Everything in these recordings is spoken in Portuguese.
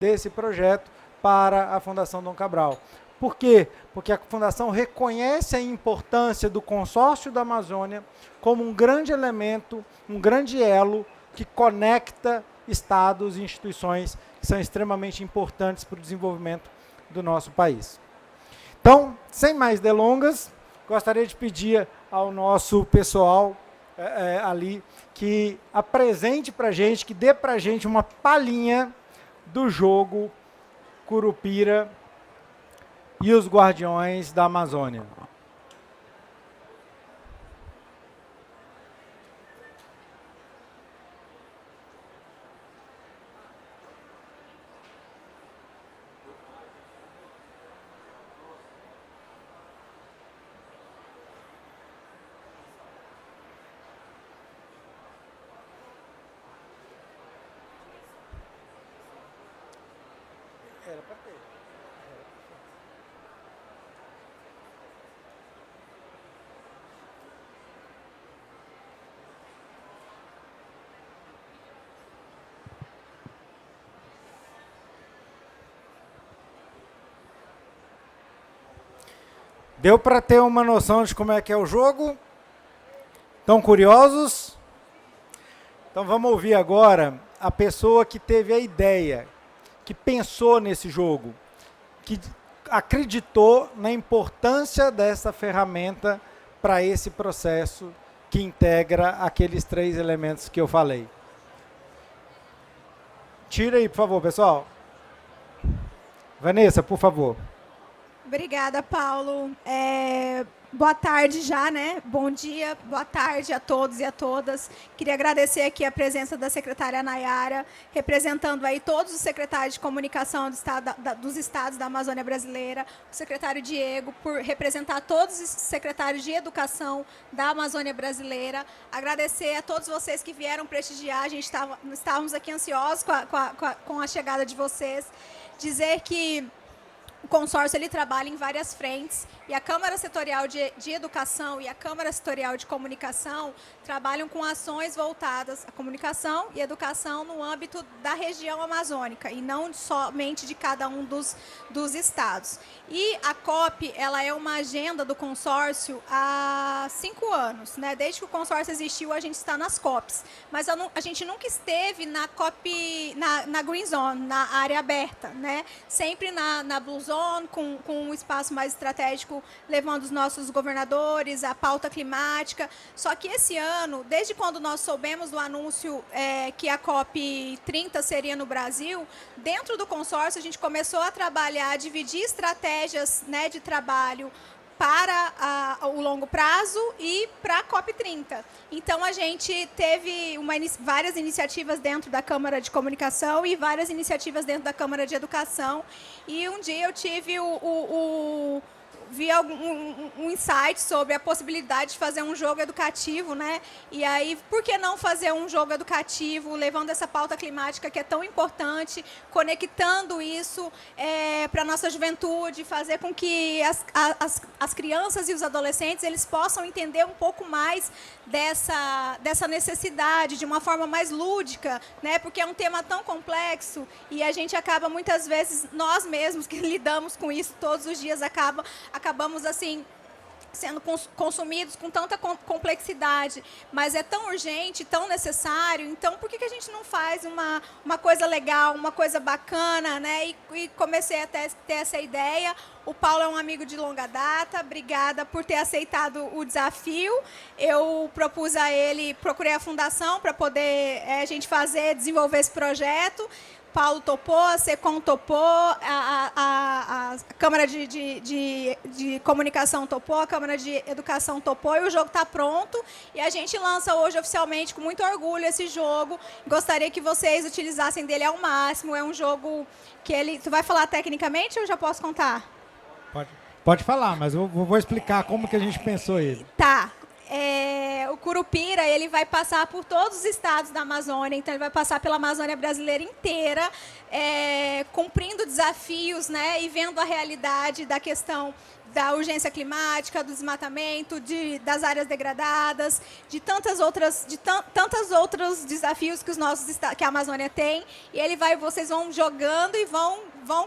desse projeto para a Fundação Dom Cabral. Por quê? Porque a Fundação reconhece a importância do consórcio da Amazônia como um grande elemento, um grande elo que conecta estados e instituições que são extremamente importantes para o desenvolvimento do nosso país. Então, sem mais delongas, gostaria de pedir ao nosso pessoal ali que apresente para a gente, que dê para a gente uma palhinha do jogo Curupira e os Guardiões da Amazônia. Era para ter. Deu para ter uma noção de como é que é o jogo? Estão curiosos? Então vamos ouvir agora a pessoa que teve a ideia, que pensou nesse jogo, que acreditou na importância dessa ferramenta para esse processo que integra aqueles 3 elementos que eu falei. Tira aí, por favor, pessoal. Vanessa, por favor. Obrigada, Paulo. Boa tarde já, né? Bom dia, boa tarde a todos e a todas. Queria agradecer aqui a presença da secretária Nayara, representando aí todos os secretários de comunicação dos estados da Amazônia Brasileira, o secretário Diego, por representar todos os secretários de educação da Amazônia Brasileira. Agradecer a todos vocês que vieram prestigiar, a gente estávamos aqui ansiosos com a chegada de vocês. Dizer que o consórcio ele trabalha em várias frentes e a Câmara Setorial de Educação e a Câmara Setorial de Comunicação trabalham com ações voltadas à comunicação e educação no âmbito da região amazônica e não somente de cada um dos estados. E a COP ela é uma agenda do consórcio há 5 anos, né? Desde que o consórcio existiu, a gente está nas COPs, mas a gente nunca esteve na COP, na Green Zone, na área aberta, né? Sempre na Blue Zone, com um espaço mais estratégico, levando os nossos governadores, a pauta climática. Só que esse ano, desde quando nós soubemos do anúncio que a COP 30 seria no Brasil, dentro do consórcio a gente começou a trabalhar, a dividir estratégias, né, de trabalho para o longo prazo e para a COP30. Então, a gente teve várias iniciativas dentro da Câmara de Comunicação e várias iniciativas dentro da Câmara de Educação. E um dia eu tive vi um insight sobre a possibilidade de fazer um jogo educativo, né? E aí, por que não fazer um jogo educativo, levando essa pauta climática que é tão importante, conectando isso para a nossa juventude, fazer com que as crianças e os adolescentes eles possam entender um pouco mais dessa necessidade, de uma forma mais lúdica, né? Porque é um tema tão complexo e a gente acaba, muitas vezes, nós mesmos que lidamos com isso todos os dias, acabamos assim sendo consumidos com tanta complexidade, mas é tão urgente, tão necessário. Então, por que a gente não faz uma coisa legal, uma coisa bacana, né? E comecei a ter essa ideia. O Paulo é um amigo de longa data, obrigada por ter aceitado o desafio. Eu propus a ele, procurei a fundação para poder a gente desenvolver esse projeto. Paulo topou, a SECOM topou, a Câmara de Comunicação topou, a Câmara de Educação topou e o jogo está pronto. E a gente lança hoje oficialmente com muito orgulho esse jogo. Gostaria que vocês utilizassem dele ao máximo. É um jogo que ele... Tu vai falar tecnicamente ou eu já posso contar? Pode falar, mas eu vou explicar como que a gente pensou ele. Tá. o Curupira, ele vai passar por todos os estados da Amazônia, então ele vai passar pela Amazônia brasileira inteira, cumprindo desafios, né, e vendo a realidade da questão da urgência climática, do desmatamento, das áreas degradadas, de tantos outros desafios que a Amazônia tem. E vocês vão jogando e vão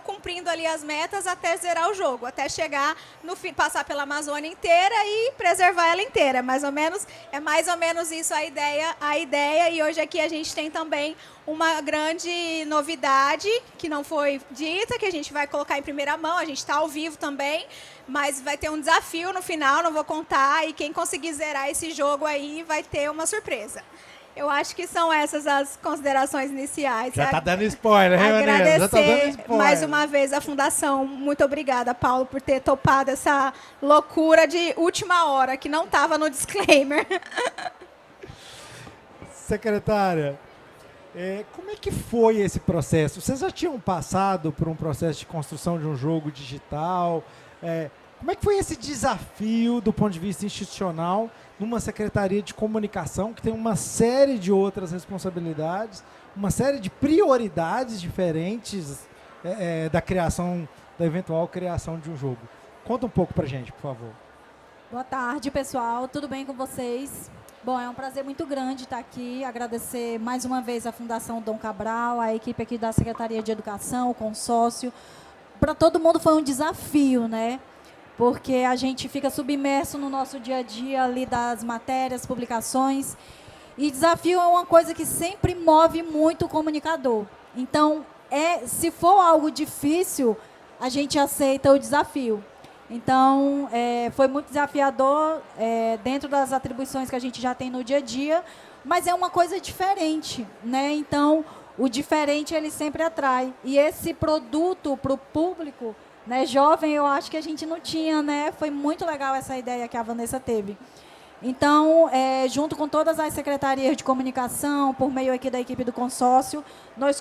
cumprindo ali as metas até zerar o jogo, até chegar no fim, passar pela Amazônia inteira e preservar ela inteira. É mais ou menos isso a ideia. E hoje aqui a gente tem também uma grande novidade que não foi dita, que a gente vai colocar em primeira mão. A gente está ao vivo também, mas vai ter um desafio no final, não vou contar, e quem conseguir zerar esse jogo aí vai ter uma surpresa. Eu acho que são essas as considerações iniciais. Já está dando spoiler, hein, agradecer já tá dando spoiler. Mais uma vez a Fundação. Muito obrigada, Paulo, por ter topado essa loucura de última hora, que não estava no disclaimer. Secretária, como é que foi esse processo? Vocês já tinham passado por um processo de construção de um jogo digital? Como é que foi esse desafio do ponto de vista institucional numa secretaria de comunicação que tem uma série de outras responsabilidades, uma série de prioridades diferentes da eventual criação de um jogo? Conta um pouco pra gente, por favor. Boa tarde, pessoal. Tudo bem com vocês? Bom, é um prazer muito grande estar aqui. Agradecer mais uma vez à Fundação Dom Cabral, a equipe aqui da Secretaria de Educação, o consórcio. Para todo mundo foi um desafio, né? Porque a gente fica submerso no nosso dia a dia ali das matérias, publicações. E desafio é uma coisa que sempre move muito o comunicador. Então, se for algo difícil, a gente aceita o desafio. Então, foi muito desafiador dentro das atribuições que a gente já tem no dia a dia, mas é uma coisa diferente, né? Então, o diferente, ele sempre atrai. E esse produto para o público, né, jovem, eu acho que a gente não tinha, né? Foi muito legal essa ideia que a Vanessa teve. Então, junto com todas as secretarias de comunicação, por meio aqui da equipe do consórcio, nós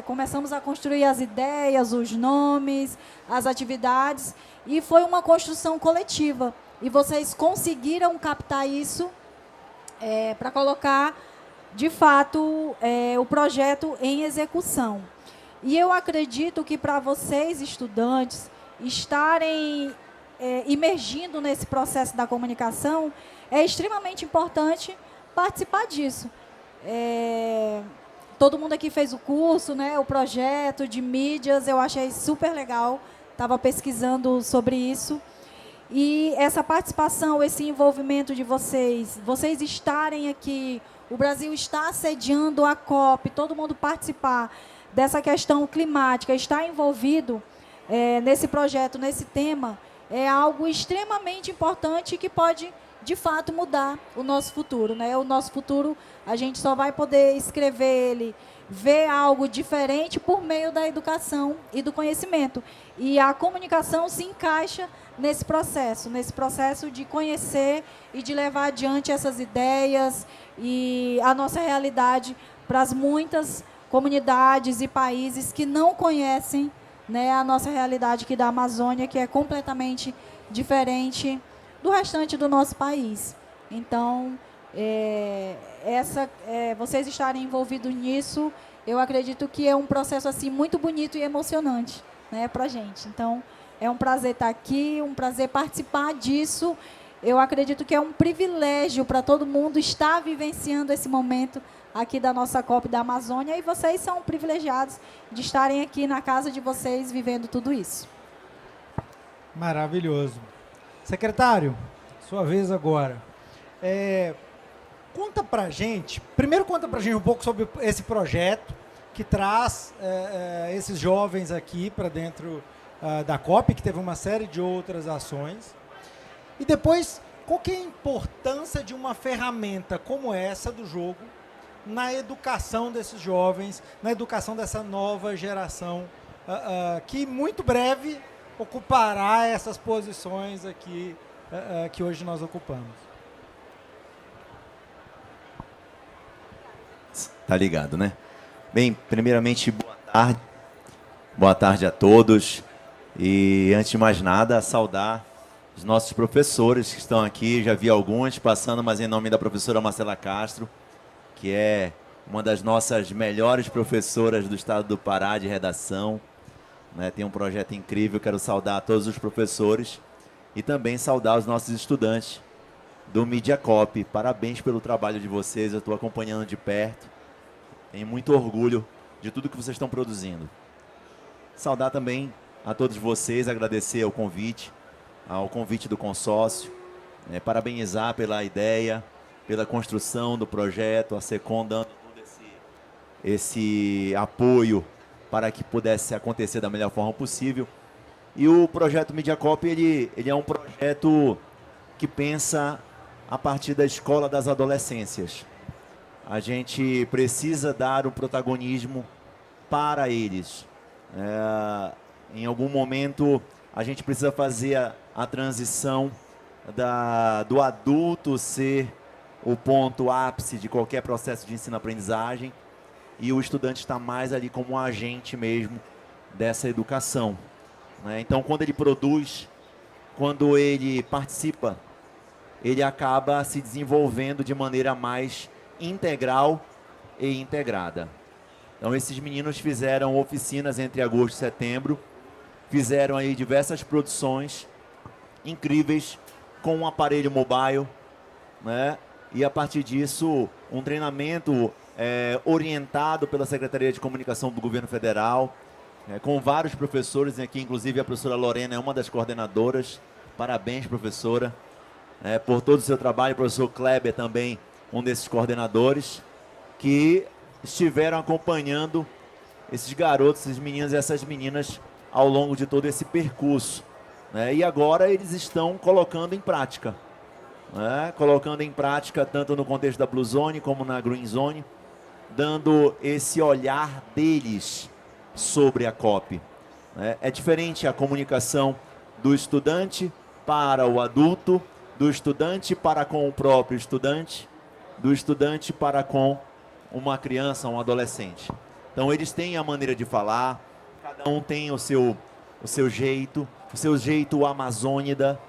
começamos a construir as ideias, os nomes, as atividades, e foi uma construção coletiva. E vocês conseguiram captar isso para colocar, de fato, o projeto em execução. E eu acredito que para vocês, estudantes, estarem imergindo nesse processo da comunicação, é extremamente importante participar disso. Todo mundo aqui fez o curso, né, o projeto de mídias, eu achei super legal, estava pesquisando sobre isso. E essa participação, esse envolvimento de vocês estarem aqui, o Brasil está sediando a COP, todo mundo participar dessa questão climática, estar envolvido nesse projeto, nesse tema, é algo extremamente importante que pode, de fato, mudar o nosso futuro, né? O nosso futuro, a gente só vai poder escrever ele, ver algo diferente por meio da educação e do conhecimento. E a comunicação se encaixa nesse processo de conhecer e de levar adiante essas ideias e a nossa realidade para as muitas comunidades e países que não conhecem, né, a nossa realidade aqui da Amazônia, que é completamente diferente do restante do nosso país. Então, vocês estarem envolvidos nisso, eu acredito que é um processo assim, muito bonito e emocionante, né, para a gente. Então, é um prazer estar aqui, um prazer participar disso. Eu acredito que é um privilégio para todo mundo estar vivenciando esse momento aqui da nossa COP da Amazônia, e vocês são privilegiados de estarem aqui na casa de vocês vivendo tudo isso. Maravilhoso. Secretário, sua vez agora. Conta pra gente um pouco sobre esse projeto que traz esses jovens aqui para dentro da COP, que teve uma série de outras ações. E depois, qual que é a importância de uma ferramenta como essa do jogo na educação desses jovens, na educação dessa nova geração, que muito breve ocupará essas posições aqui que hoje nós ocupamos? Tá ligado, né? Bem, primeiramente, boa tarde. Boa tarde a todos. E, antes de mais nada, saudar os nossos professores que estão aqui, já vi alguns passando, mas em nome da professora Marcela Castro, que é uma das nossas melhores professoras do estado do Pará de redação, né? Tem um projeto incrível, quero saudar todos os professores e também saudar os nossos estudantes do MediaCop. Parabéns pelo trabalho de vocês, eu estou acompanhando de perto, tenho muito orgulho de tudo que vocês estão produzindo. Saudar também a todos vocês, agradecer ao convite do consórcio, parabenizar pela ideia, pela construção do projeto, a SECOM dando todo esse apoio para que pudesse acontecer da melhor forma possível. E o projeto MediaCop, ele é um projeto que pensa a partir da escola das adolescências. A gente precisa dar o protagonismo para eles. Em algum momento, a gente precisa fazer a transição do adulto ser o ponto ápice de qualquer processo de ensino-aprendizagem e o estudante está mais ali como um agente mesmo dessa educação, né? Então, quando ele produz, quando ele participa, ele acaba se desenvolvendo de maneira mais integral e integrada. Então, esses meninos fizeram oficinas entre agosto e setembro, fizeram aí diversas produções incríveis com um aparelho mobile, né? E a partir disso, um treinamento orientado pela Secretaria de Comunicação do Governo Federal, com vários professores aqui, inclusive a professora Lorena é uma das coordenadoras. Parabéns, professora, por todo o seu trabalho. O professor Kleber também, um desses coordenadores, que estiveram acompanhando esses garotos, esses meninos e essas meninas ao longo de todo esse percurso, né? E agora eles estão colocando em prática, né? Colocando em prática tanto no contexto da Blue Zone como na Green Zone, dando esse olhar deles sobre a COP, né? É diferente a comunicação do estudante para o adulto, do estudante para com o próprio estudante, do estudante para com uma criança, um adolescente. Então eles têm a maneira de falar, cada um tem o seu jeito amazônida,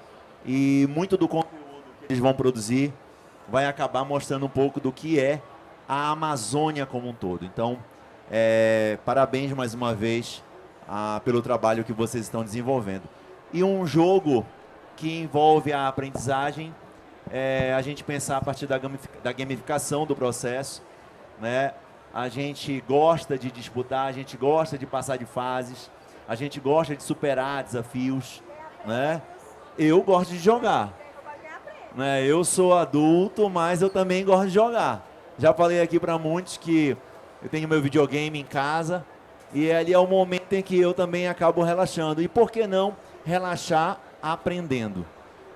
e muito do conteúdo que eles vão produzir vai acabar mostrando um pouco do que é a Amazônia como um todo. Então, parabéns mais uma vez pelo trabalho que vocês estão desenvolvendo. E um jogo que envolve a aprendizagem, a gente pensar a partir da gamificação do processo, né? A gente gosta de disputar, a gente gosta de passar de fases, a gente gosta de superar desafios, né? Eu gosto de jogar, né? Eu sou adulto, mas eu também gosto de jogar. Já falei aqui para muitos que eu tenho meu videogame em casa e ali é o momento em que eu também acabo relaxando. E por que não relaxar aprendendo,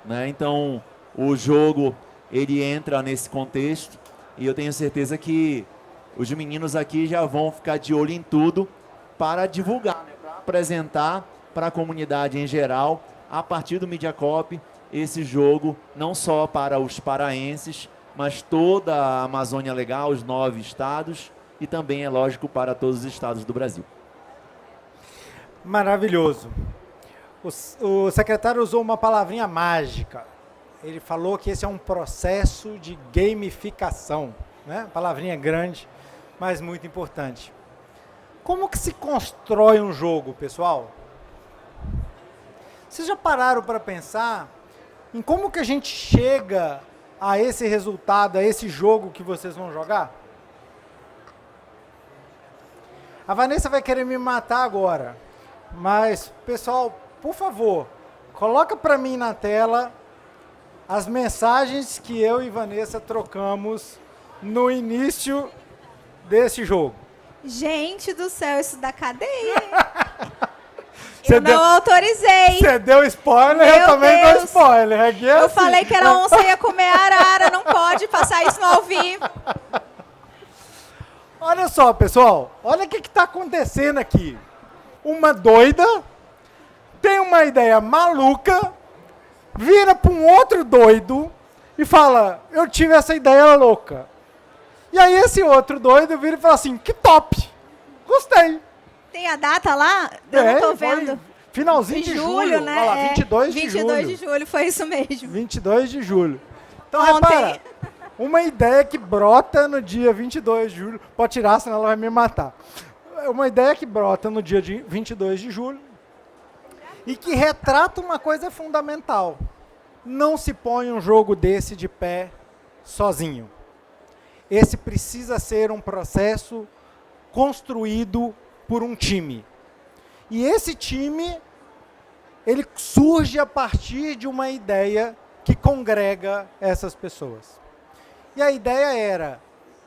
né? Então, o jogo, ele entra nesse contexto e eu tenho certeza que os meninos aqui já vão ficar de olho em tudo para divulgar, né? Para apresentar para a comunidade em geral, a partir do MediaCop, esse jogo, não só para os paraenses, mas toda a Amazônia Legal, os 9 estados, e também, é lógico, para todos os estados do Brasil. Maravilhoso. O secretário usou uma palavrinha mágica. Ele falou que esse é um processo de gamificação, né? Palavrinha grande, mas muito importante. Como que se constrói um jogo, pessoal? Vocês já pararam para pensar em como que a gente chega a esse resultado, a esse jogo que vocês vão jogar? A Vanessa vai querer me matar agora, mas, pessoal, por favor, coloca para mim na tela as mensagens que eu e Vanessa trocamos no início desse jogo. Gente do céu, isso dá cadeia. Eu não autorizei. Você deu spoiler, eu também dou spoiler. Aqui é eu assim. falei que era onça ia comer arara, não pode passar isso no ao vivo. Olha só, pessoal, olha o que está acontecendo aqui. Uma doida tem uma ideia maluca, vira para um outro doido e fala, eu tive essa ideia louca. E aí esse outro doido vira e fala assim, que top, gostei. Tem a data lá? Eu não tô vendo. Finalzinho de julho, né? Olha lá, 22 de 22 julho. de julho, foi isso mesmo. 22 de julho. Então, Ontem. repara, uma ideia que brota no dia 22 de julho, pode tirar, senão ela vai me matar. Uma ideia que brota no dia de 22 de julho e que retrata uma coisa fundamental. Não se põe um jogo desse de pé sozinho. Esse precisa ser um processo construído por um time. E esse time, ele surge a partir de uma ideia que congrega essas pessoas. E a ideia era,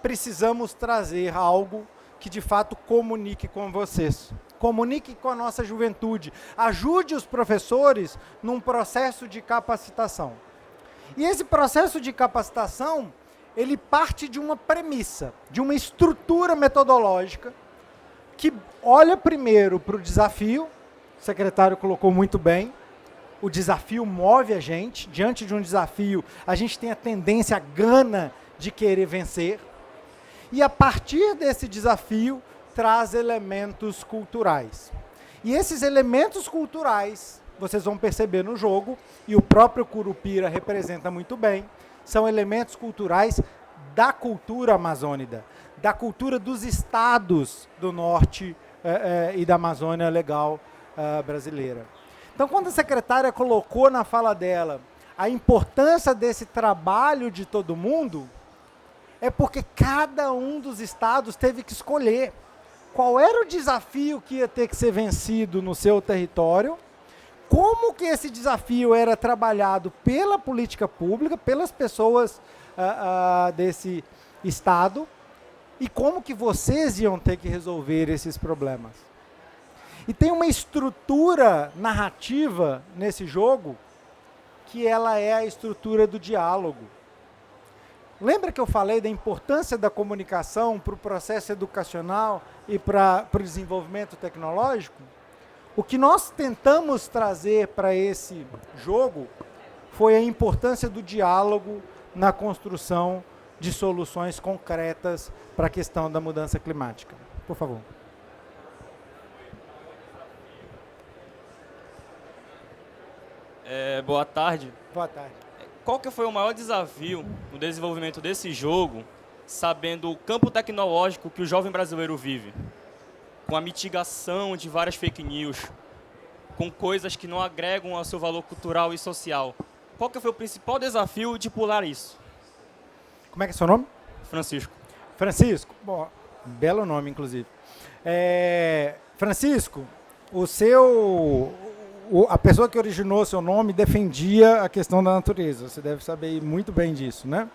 precisamos trazer algo que de fato comunique com vocês. Comunique com a nossa juventude. Ajude os professores num processo de capacitação. E esse processo de capacitação, ele parte de uma premissa, de uma estrutura metodológica, que olha primeiro para o desafio, o secretário colocou muito bem, o desafio move a gente, diante de um desafio, a gente tem a tendência, a gana de querer vencer, e a partir desse desafio, traz elementos culturais. E esses elementos culturais, vocês vão perceber no jogo, e o próprio Curupira representa muito bem, são elementos culturais da cultura amazônica, da cultura dos estados do norte e da Amazônia legal brasileira. Então, quando a secretária colocou na fala dela a importância desse trabalho de todo mundo, é porque cada um dos estados teve que escolher qual era o desafio que ia ter que ser vencido no seu território, como que esse desafio era trabalhado pela política pública, pelas pessoas desse estado, e como que vocês iam ter que resolver esses problemas. E tem uma estrutura narrativa nesse jogo, que ela é a estrutura do diálogo. Lembra que eu falei da importância da comunicação para o processo educacional e para o desenvolvimento tecnológico? O que nós tentamos trazer para esse jogo foi a importância do diálogo na construção de soluções concretas para a questão da mudança climática. Por favor. Boa tarde. Boa tarde. Qual que foi o maior desafio no desenvolvimento desse jogo, sabendo o campo tecnológico que o jovem brasileiro vive? Com a mitigação de várias fake news, com coisas que não agregam ao seu valor cultural e social. Qual que foi o principal desafio de pular isso? Como é que é seu nome? Francisco. Francisco. Bom, belo nome, inclusive. Francisco, a pessoa que originou o seu nome defendia a questão da natureza. Você deve saber muito bem disso, né?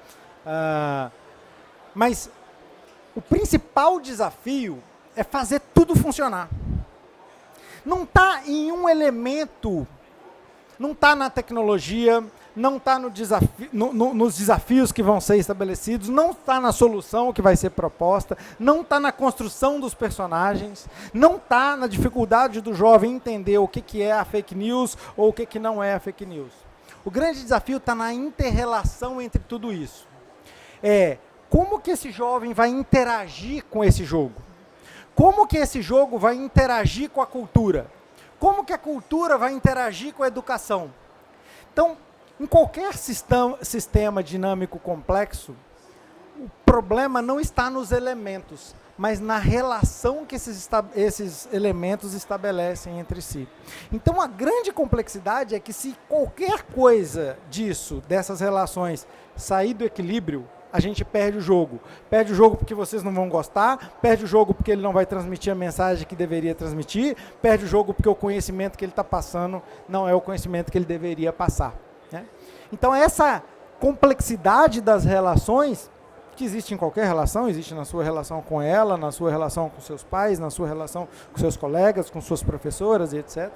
Mas o principal desafio é fazer tudo funcionar. Não está em um elemento, não está na tecnologia, não está nos desafios que vão ser estabelecidos, não está na solução que vai ser proposta, não está na construção dos personagens, não está na dificuldade do jovem entender o que é a fake news ou o que não é a fake news. O grande desafio está na inter-relação entre tudo isso. Como que esse jovem vai interagir com esse jogo? Como que esse jogo vai interagir com a cultura? Como que a cultura vai interagir com a educação? Então, em qualquer sistema dinâmico complexo, o problema não está nos elementos, mas na relação que esses elementos estabelecem entre si. Então, a grande complexidade é que se qualquer coisa dessas relações, sair do equilíbrio, a gente perde o jogo. Perde o jogo porque vocês não vão gostar, perde o jogo porque ele não vai transmitir a mensagem que deveria transmitir, perde o jogo porque o conhecimento que ele está passando não é o conhecimento que ele deveria passar. Né? Então, essa complexidade das relações, que existe em qualquer relação, existe na sua relação com ela, na sua relação com seus pais, na sua relação com seus colegas, com suas professoras, etc.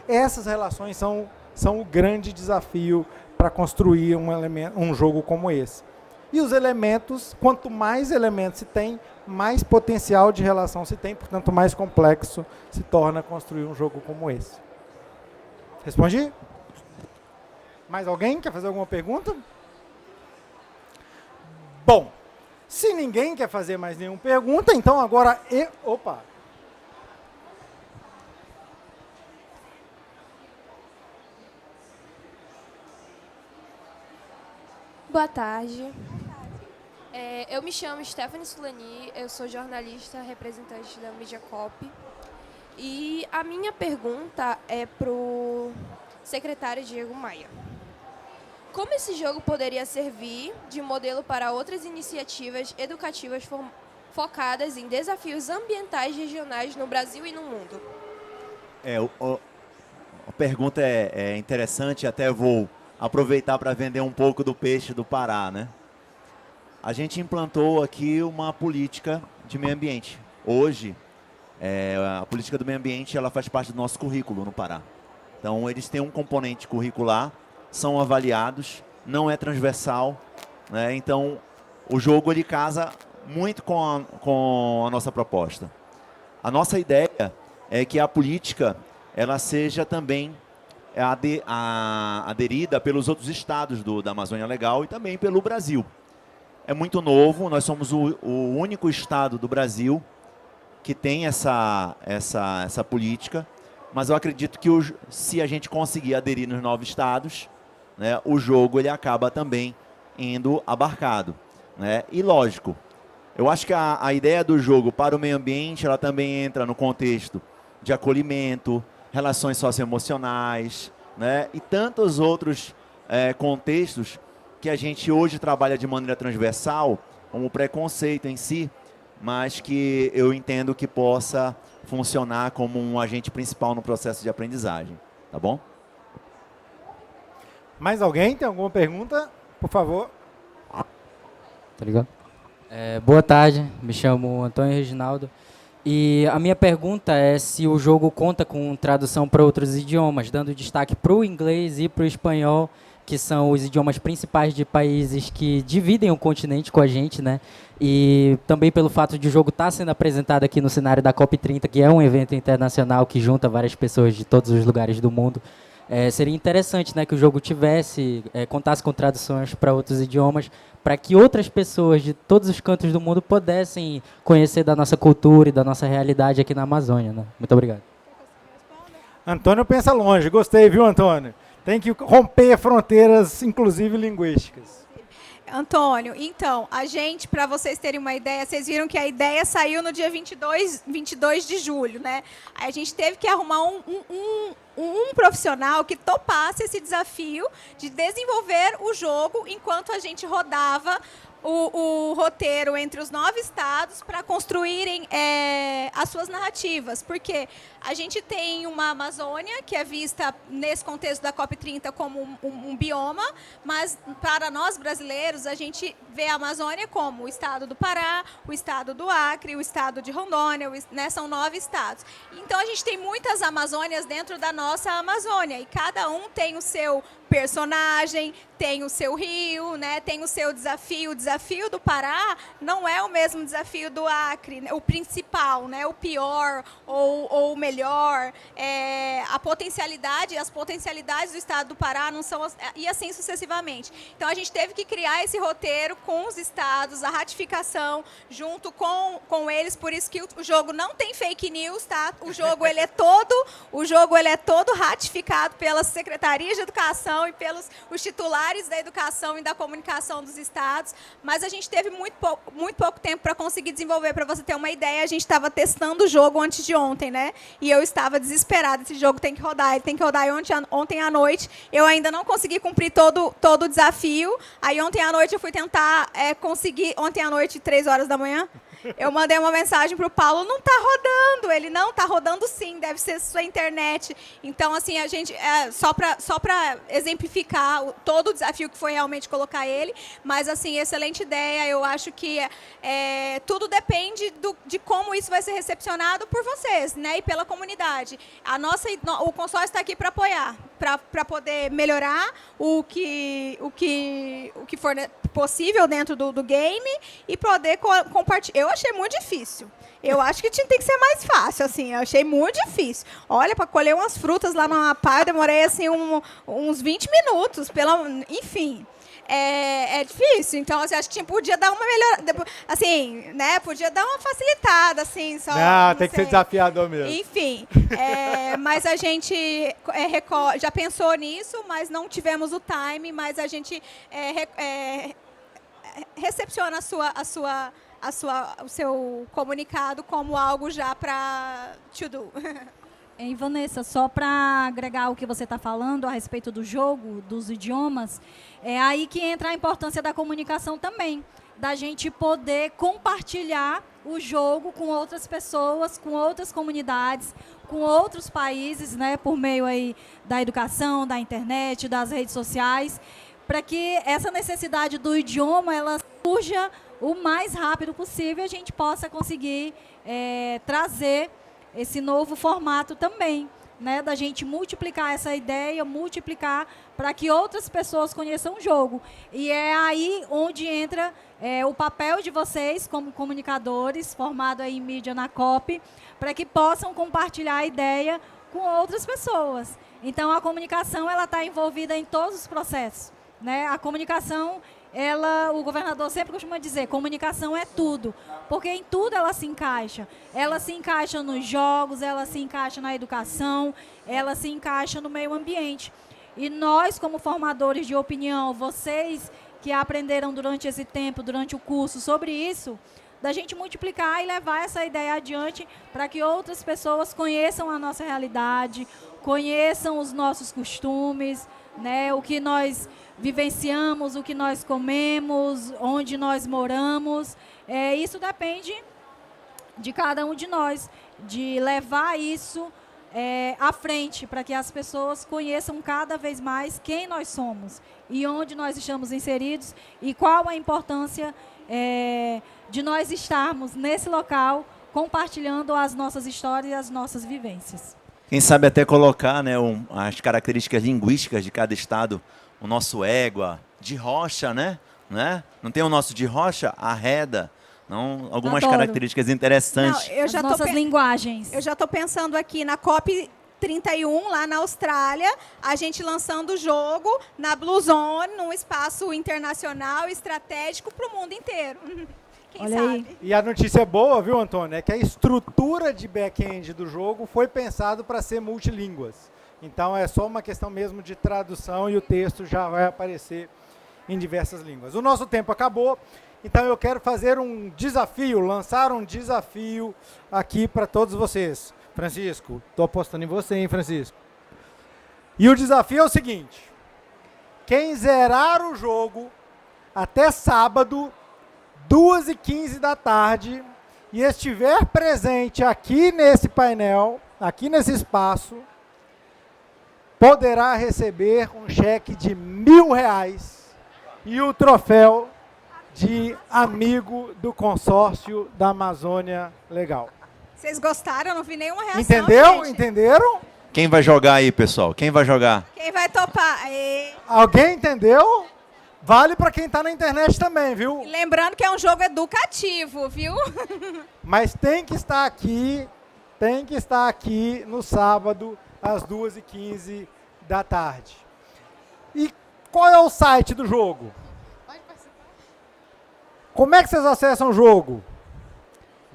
Essas relações são o grande desafio para construir um jogo como esse. E os elementos, quanto mais elementos se tem, mais potencial de relação se tem, portanto, mais complexo se torna construir um jogo como esse. Respondi? Mais alguém quer fazer alguma pergunta? Bom, se ninguém quer fazer mais nenhuma pergunta, então agora... Opa! boa tarde. Eu me chamo Stephanie Sulani, eu sou jornalista representante da Mediacop. E a minha pergunta é para o secretário Diego Maia. Como esse jogo poderia servir de modelo para outras iniciativas educativas focadas em desafios ambientais regionais no Brasil e no mundo? A pergunta é interessante, até vou aproveitar para vender um pouco do peixe do Pará, né? A gente implantou aqui uma política de meio ambiente. Hoje, a política do meio ambiente ela faz parte do nosso currículo no Pará. Então, eles têm um componente curricular, são avaliados, não é transversal, né? Então, o jogo ele casa muito com a nossa proposta. A nossa ideia é que a política ela seja também aderida pelos outros estados da Amazônia Legal e também pelo Brasil. É muito novo, nós somos o único estado do Brasil que tem essa política, mas eu acredito que se a gente conseguir aderir nos 9 estados, né, o jogo ele acaba também indo abarcado, né? E lógico, eu acho que a ideia do jogo para o meio ambiente ela também entra no contexto de acolhimento, relações socioemocionais, né, e tantos outros contextos que a gente hoje trabalha de maneira transversal, como o preconceito em si, mas que eu entendo que possa funcionar como um agente principal no processo de aprendizagem. Tá bom? Mais alguém tem alguma pergunta? Por favor. Tá ligado? Boa tarde, me chamo Antônio Reginaldo. E a minha pergunta é se o jogo conta com tradução para outros idiomas, dando destaque para o inglês e para o espanhol, que são os idiomas principais de países que dividem o continente com a gente, né? E também pelo fato de o jogo estar sendo apresentado aqui no cenário da COP30, que é um evento internacional que junta várias pessoas de todos os lugares do mundo. Seria interessante, né, que o jogo contasse com traduções para outros idiomas, para que outras pessoas de todos os cantos do mundo pudessem conhecer da nossa cultura e da nossa realidade aqui na Amazônia, né? Muito obrigado. Antônio pensa longe. Gostei, viu, Antônio? Tem que romper fronteiras, inclusive linguísticas. Antônio, então, a gente, para vocês terem uma ideia, vocês viram que a ideia saiu no dia 22 de julho, né? Aí a gente teve que arrumar um profissional que topasse esse desafio de desenvolver o jogo enquanto a gente rodava o roteiro entre os 9 estados para construírem as suas narrativas. Porque a gente tem uma Amazônia que é vista nesse contexto da COP30 como um bioma, mas para nós brasileiros a gente vê a Amazônia como o estado do Pará, o estado do Acre, o estado de Rondônia, né, são 9 estados. Então a gente tem muitas Amazônias dentro da nossa Amazônia e cada um tem o seu personagem, tem o seu rio, né, tem o seu desafio. O desafio do Pará não é o mesmo desafio do Acre, o principal, né, o pior ou o melhor. A potencialidade, as potencialidades do estado do Pará não são, e assim sucessivamente. Então a gente teve que criar esse roteiro com os estados, a ratificação junto com eles, por isso que o jogo não tem fake news, tá? O jogo ele é todo ratificado pelas secretarias de educação e pelos os titulares da educação e da comunicação dos estados, mas a gente teve muito pouco tempo para conseguir desenvolver. Para você ter uma ideia, a gente estava testando o jogo antes de ontem, né? E eu estava desesperada, esse jogo tem que rodar, ele tem que rodar. E ontem à noite eu ainda não consegui cumprir todo o desafio. Aí ontem à noite eu fui tentar conseguir, ontem à noite, 3 horas da manhã, eu mandei uma mensagem para o Paulo, não está rodando. Ele, não, está rodando sim, deve ser sua internet. Então, assim, a gente, só para exemplificar todo o desafio que foi realmente colocar ele, mas, assim, excelente ideia. Eu acho que tudo depende de como isso vai ser recepcionado por vocês, né, e pela comunidade. O consórcio está aqui para apoiar, para poder melhorar o que for possível dentro do game e poder compartilhar. Eu achei muito difícil. Eu acho que tem que ser mais fácil, assim. Eu achei muito difícil. Olha, para colher umas frutas lá no Amapá, eu demorei assim uns 20 minutos. Enfim. é difícil. Então, assim, acho que podia dar uma melhor, assim, né? Podia dar uma facilitada, assim, só. Não, não tem que ser sei. desafiador mesmo. Enfim, mas a gente já pensou nisso, mas não tivemos o time, mas a gente recepciona o seu comunicado como algo já para to do. Hein, Vanessa, só para agregar o que você está falando a respeito do jogo, dos idiomas, é aí que entra a importância da comunicação também, da gente poder compartilhar o jogo com outras pessoas, com outras comunidades, com outros países, né, por meio aí da educação, da internet, das redes sociais, para que essa necessidade do idioma ela surja o mais rápido possível e a gente possa conseguir trazer esse novo formato também, né, da gente multiplicar essa ideia, multiplicar para que outras pessoas conheçam o jogo. E é aí onde entra o papel de vocês como comunicadores, formado aí em mídia na COP, para que possam compartilhar a ideia com outras pessoas. Então, a comunicação ela está envolvida em todos os processos, né? A comunicação, o governador sempre costuma dizer, comunicação é tudo, porque em tudo ela se encaixa. Ela se encaixa nos jogos, ela se encaixa na educação, ela se encaixa no meio ambiente. E nós, como formadores de opinião, vocês que aprenderam durante esse tempo, durante o curso sobre isso, da gente multiplicar e levar essa ideia adiante para que outras pessoas conheçam a nossa realidade, conheçam os nossos costumes, né, o que nós vivenciamos, o que nós comemos, onde nós moramos. Isso depende de cada um de nós, de levar isso à frente, para que as pessoas conheçam cada vez mais quem nós somos e onde nós estamos inseridos e qual a importância de nós estarmos nesse local compartilhando as nossas histórias e as nossas vivências. Quem sabe até colocar, né, as características linguísticas de cada estado, o nosso égua, de rocha, né? Não tem o nosso de rocha? Arreda. Não, algumas Adoro. características interessantes. Não, As nossas linguagens. Eu já estou pensando aqui na COP 31, lá na Austrália, a gente lançando o jogo na Blue Zone, num espaço internacional estratégico para o mundo inteiro. Quem Olha sabe? aí. E a notícia boa, viu, Antônio, é que a estrutura de back-end do jogo foi pensado para ser multilínguas. Então é só uma questão mesmo de tradução e o texto já vai aparecer em diversas línguas. O nosso tempo acabou, então eu quero fazer um desafio, lançar um desafio aqui para todos vocês. Francisco, estou apostando em você, hein, Francisco? E o desafio é o seguinte: quem zerar o jogo até sábado, 2h15 da tarde, e estiver presente aqui nesse painel, aqui nesse espaço, poderá receber um cheque de R$1.000 e o troféu de amigo do consórcio da Amazônia Legal. Vocês gostaram? Eu não vi nenhuma reação. Entendeu? Gente. Entenderam? Quem vai jogar aí, pessoal? Quem vai jogar? Quem vai topar? Alguém entendeu? Vale para quem está na internet também, viu? E lembrando que é um jogo educativo, viu? Mas tem que estar aqui no sábado, às 2h15 da tarde. E qual é o site do jogo? Como é que vocês acessam o jogo?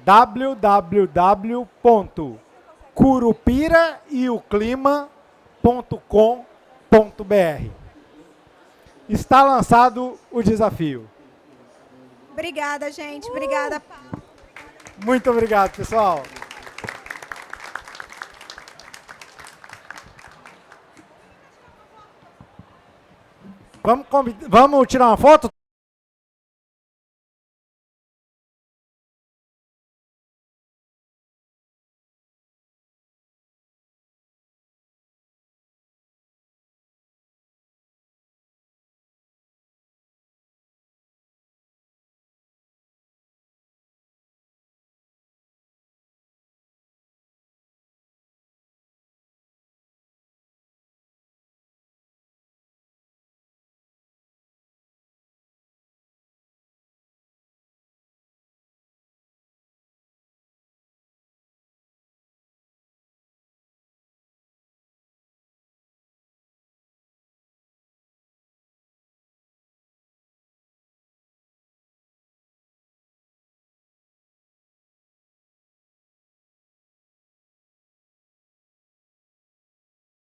www.curupiraioclima.com.br. Está lançado o desafio. Obrigada, gente. Obrigada, Paulo. Muito obrigado, pessoal. Vamos tirar uma foto?